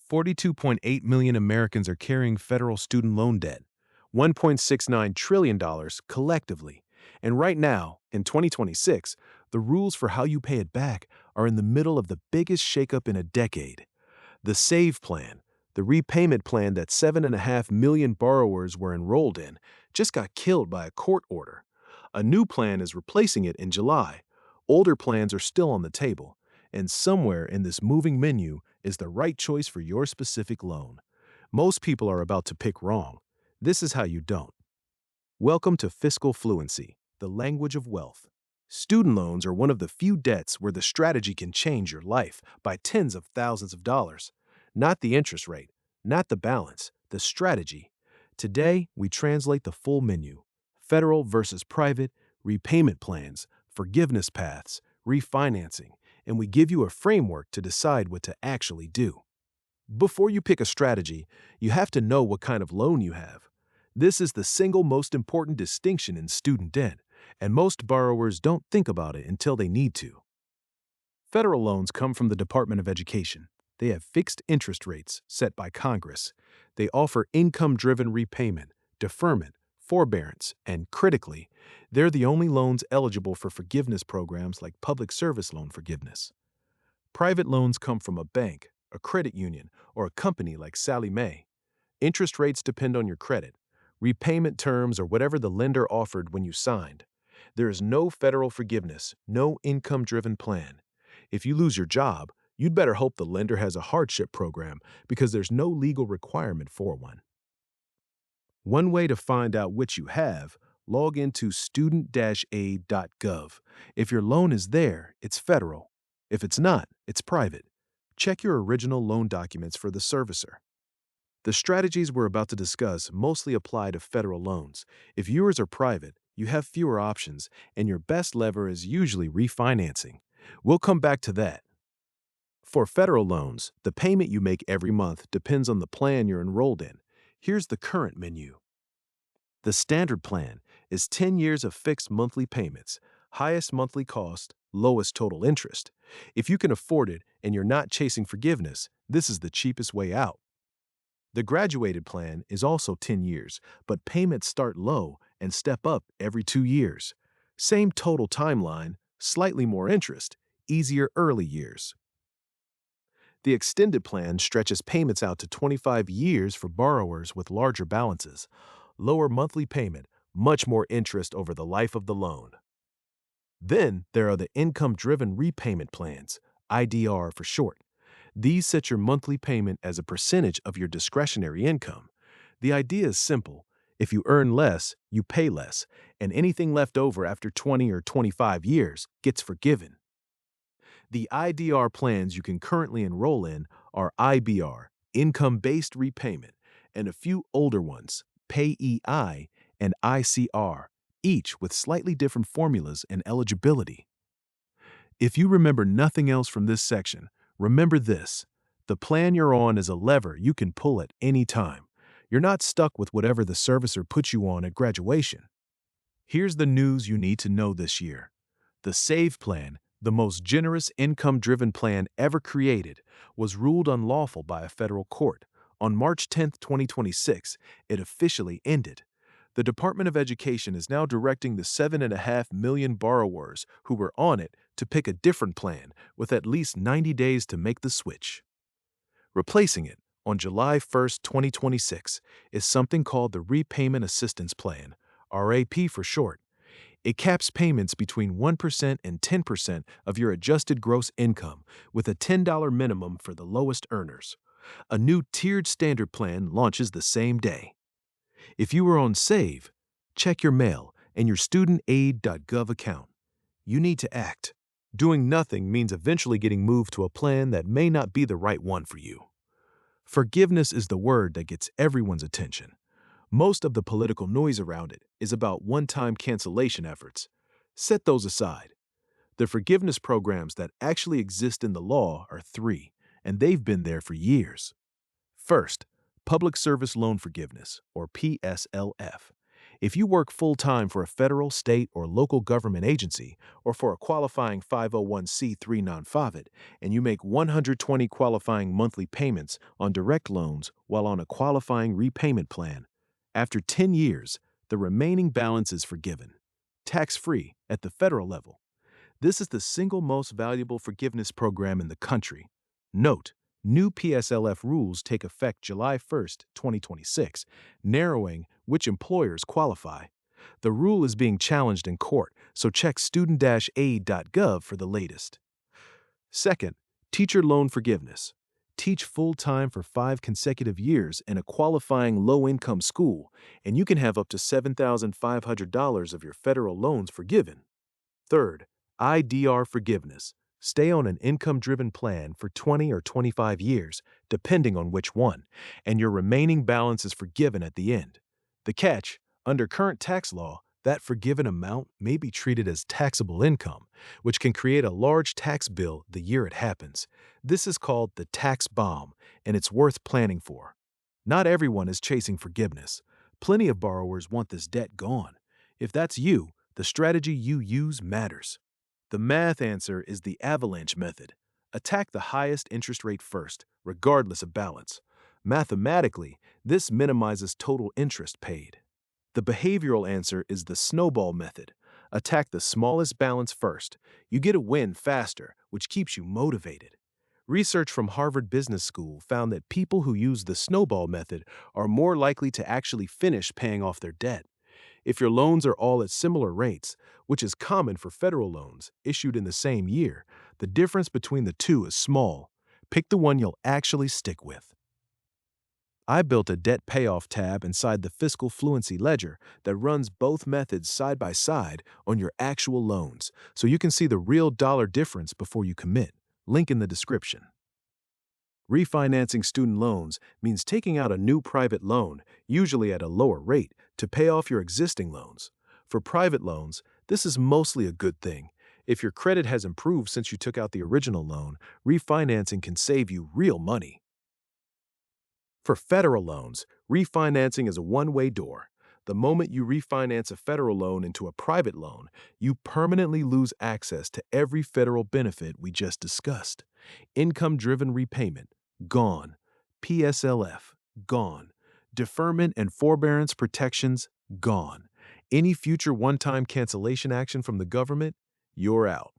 42.8 million Americans are carrying federal student loan debt, $1.69 trillion collectively. And right now, in 2026, the rules for how you pay it back are in the middle of the biggest shakeup in a decade. The SAVE plan, the repayment plan that 7.5 million borrowers were enrolled in, just got killed by a court order. A new plan is replacing it in July. Older plans are still on the table, and somewhere in this moving menu is the right choice for your specific loan. Most people are about to pick wrong. This is how you don't. Welcome to Fiscal Fluency, the language of wealth. Student loans are one of the few debts where the strategy can change your life by tens of thousands of dollars. Not the interest rate, not the balance, the strategy. Today, we translate the full menu: federal versus private, repayment plans, forgiveness paths, refinancing, and we give you a framework to decide what to actually do. Before you pick a strategy, you have to know what kind of loan you have. This is the single most important distinction in student debt, and most borrowers don't think about it until they need to. Federal loans come from the Department of Education. They have fixed interest rates set by Congress. They offer income-driven repayment, deferment, forbearance, and critically, they're the only loans eligible for forgiveness programs like public service loan forgiveness. Private loans come from a bank, a credit union, or a company like Sallie Mae. Interest rates depend on your credit, repayment terms, or whatever the lender offered when you signed. There is no federal forgiveness, no income-driven plan. If you lose your job, you'd better hope the lender has a hardship program because there's no legal requirement for one. One way to find out which you have, log into student-aid.gov. If your loan is there, it's federal. If it's not, it's private. Check your original loan documents for the servicer. The strategies we're about to discuss mostly apply to federal loans. If yours are private, you have fewer options, and your best lever is usually refinancing. We'll come back to that. For federal loans, the payment you make every month depends on the plan you're enrolled in. Here's the current menu. The standard plan is 10 years of fixed monthly payments, highest monthly cost, lowest total interest. If you can afford it and you're not chasing forgiveness, this is the cheapest way out. The graduated plan is also 10 years, but payments start low and step up every 2 years. Same total timeline, slightly more interest, easier early years. The extended plan stretches payments out to 25 years for borrowers with larger balances. Lower monthly payment, much more interest over the life of the loan. Then there are the income-driven repayment plans, IDR for short. These set your monthly payment as a percentage of your discretionary income. The idea is simple. If you earn less, you pay less, and anything left over after 20 or 25 years gets forgiven. The IDR plans you can currently enroll in are IBR, income-based repayment, and a few older ones, PayEI and ICR, each with slightly different formulas and eligibility. If you remember nothing else from this section, remember this: the plan you're on is a lever you can pull at any time. You're not stuck with whatever the servicer puts you on at graduation. Here's the news you need to know this year. The SAVE plan, the most generous income-driven plan ever created, was ruled unlawful by a federal court. On March 10, 2026, it officially ended. The Department of Education is now directing the 7.5 million borrowers who were on it to pick a different plan with at least 90 days to make the switch. Replacing it, on July 1, 2026, is something called the Repayment Assistance Plan, RAP for short. It caps payments between 1% and 10% of your adjusted gross income, with a $10 minimum for the lowest earners. A new tiered standard plan launches the same day. If you are on SAVE, check your mail and your studentaid.gov account. You need to act. Doing nothing means eventually getting moved to a plan that may not be the right one for you. Forgiveness is the word that gets everyone's attention. Most of the political noise around it is about one-time cancellation efforts. Set those aside. The forgiveness programs that actually exist in the law are 3, and they've been there for years. First, Public Service Loan Forgiveness, or PSLF. If you work full-time for a federal, state, or local government agency, or for a qualifying 501c3 nonprofit, and you make 120 qualifying monthly payments on direct loans while on a qualifying repayment plan, after 10 years, the remaining balance is forgiven, tax-free at the federal level. This is the single most valuable forgiveness program in the country. Note, new PSLF rules take effect July 1, 2026, narrowing which employers qualify. The rule is being challenged in court, so check student-aid.gov for the latest. Second, teacher loan forgiveness. Teach full-time for 5 consecutive years in a qualifying low-income school, and you can have up to $7,500 of your federal loans forgiven. Third, IDR forgiveness. Stay on an income-driven plan for 20 or 25 years, depending on which one, and your remaining balance is forgiven at the end. The catch, under current tax law, that forgiven amount may be treated as taxable income, which can create a large tax bill the year it happens. This is called the tax bomb, and it's worth planning for. Not everyone is chasing forgiveness. Plenty of borrowers want this debt gone. If that's you, the strategy you use matters. The math answer is the Avalanche method. Attack the highest interest rate first, regardless of balance. Mathematically, this minimizes total interest paid. The behavioral answer is the snowball method. Attack the smallest balance first. You get a win faster, which keeps you motivated. Research from Harvard Business School found that people who use the snowball method are more likely to actually finish paying off their debt. If your loans are all at similar rates, which is common for federal loans issued in the same year, the difference between the two is small. Pick the one you'll actually stick with. I built a debt payoff tab inside the Fiscal Fluency ledger that runs both methods side by side on your actual loans, so you can see the real dollar difference before you commit. Link in the description. Refinancing student loans means taking out a new private loan, usually at a lower rate, to pay off your existing loans. For private loans, this is mostly a good thing. If your credit has improved since you took out the original loan, refinancing can save you real money. For federal loans, refinancing is a one-way door. The moment you refinance a federal loan into a private loan, you permanently lose access to every federal benefit we just discussed. Income-driven repayment, gone. PSLF, gone. Deferment and forbearance protections, gone. Any future one-time cancellation action from the government, you're out.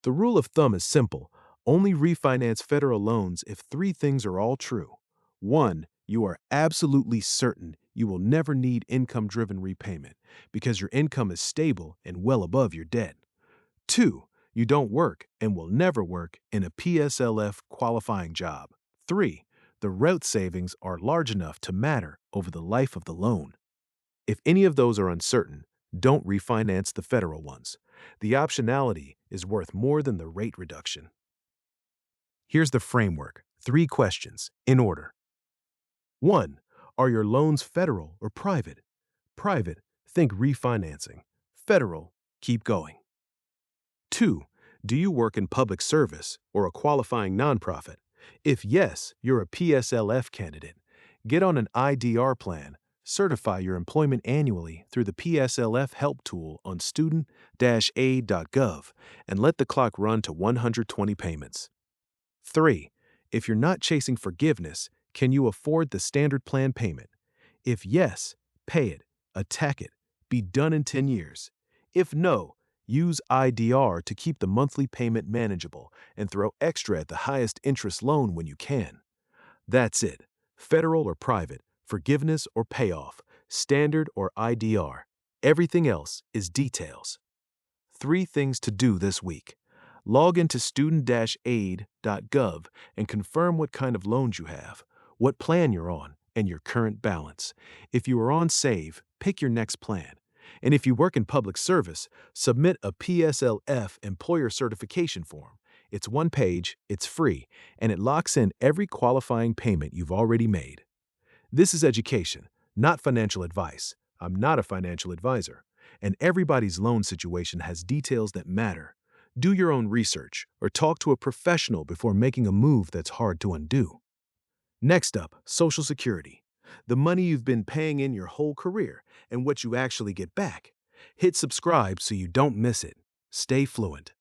The rule of thumb is simple. Only refinance federal loans if 3 things are all true. 1. You are absolutely certain you will never need income-driven repayment because your income is stable and well above your debt. 2. You don't work and will never work in a PSLF qualifying job. 3. The route savings are large enough to matter over the life of the loan. If any of those are uncertain, don't refinance the federal ones. The optionality is worth more than the rate reduction. Here's the framework. 3 questions, in order. 1. Are your loans federal or private? Private, think refinancing. Federal, keep going. 2. Do you work in public service or a qualifying nonprofit? If yes, you're a PSLF candidate. Get on an IDR plan. Certify your employment annually through the PSLF help tool on student-aid.gov and let the clock run to 120 payments. 3. If you're not chasing forgiveness, can you afford the standard plan payment? If yes, pay it, attack it, be done in 10 years. If no, use IDR to keep the monthly payment manageable and throw extra at the highest interest loan when you can. That's it. Federal or private, forgiveness or payoff, standard or IDR. Everything else is details. 3 things to do this week. Log into student-aid.gov and confirm what kind of loans you have, what plan you're on, and your current balance. If you are on Save, pick your next plan. And if you work in public service, submit a PSLF employer certification form. It's 1 page, it's free, and it locks in every qualifying payment you've already made. This is education, not financial advice. I'm not a financial advisor. And everybody's loan situation has details that matter. Do your own research or talk to a professional before making a move that's hard to undo. Next up, Social Security. the money you've been paying in your whole career, and what you actually get back. Hit subscribe so you don't miss it. Stay fluent.